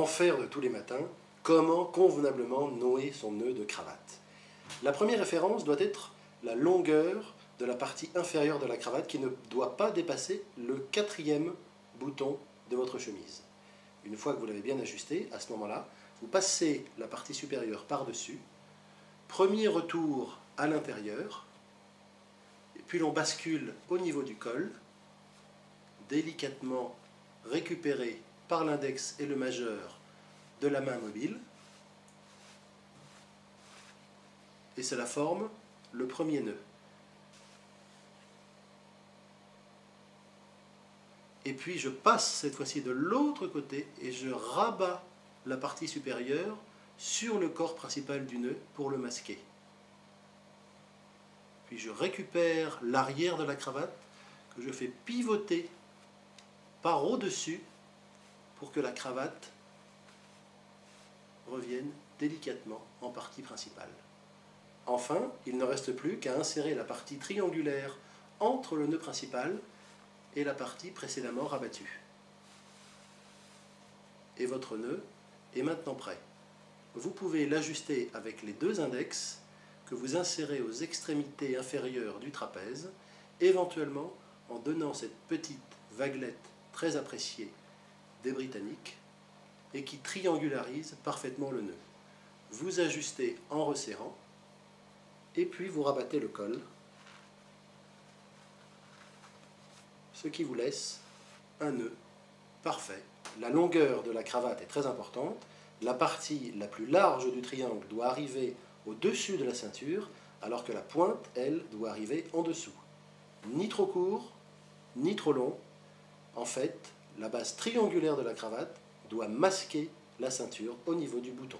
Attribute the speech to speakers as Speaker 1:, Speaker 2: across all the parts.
Speaker 1: l'enfer de tous les matins, comment convenablement nouer son nœud de cravate. La première référence doit être la longueur de la partie inférieure de la cravate qui ne doit pas dépasser le 4e bouton de votre chemise. Une fois que vous l'avez bien ajusté, à ce moment-là, vous passez la partie supérieure par-dessus, premier retour à l'intérieur, et puis l'on bascule au niveau du col, délicatement récupéré par l'index et le majeur de la main mobile, et cela forme le premier nœud. Et puis je passe cette fois-ci de l'autre côté et je rabats la partie supérieure sur le corps principal du nœud pour le masquer. Puis je récupère l'arrière de la cravate que je fais pivoter par au-dessus pour que la cravate revienne délicatement en partie principale. Enfin, il ne reste plus qu'à insérer la partie triangulaire entre le nœud principal et la partie précédemment rabattue. Et votre nœud est maintenant prêt. Vous pouvez l'ajuster avec les deux index que vous insérez aux extrémités inférieures du trapèze, éventuellement en donnant cette petite vaguelette très appréciée des Britanniques et qui triangularise parfaitement le nœud. Vous ajustez en resserrant et puis vous rabattez le col, ce qui vous laisse un nœud parfait. La longueur de la cravate est très importante. La partie la plus large du triangle doit arriver au-dessus de la ceinture, alors que la pointe, elle, doit arriver en dessous. Ni trop court, ni trop long. En fait, la base triangulaire de la cravate doit masquer la ceinture au niveau du bouton.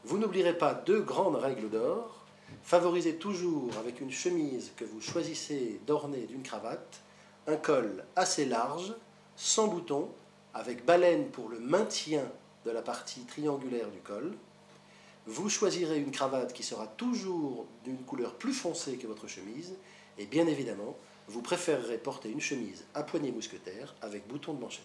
Speaker 1: Vous n'oublierez pas deux grandes règles d'or. Favorisez toujours, avec une chemise que vous choisissez d'orner d'une cravate, un col assez large, sans bouton, avec baleine pour le maintien de la partie triangulaire du col. Vous choisirez une cravate qui sera toujours d'une couleur plus foncée que votre chemise, et bien évidemment, vous préférerez porter une chemise à poignée mousquetaire avec bouton de manchette.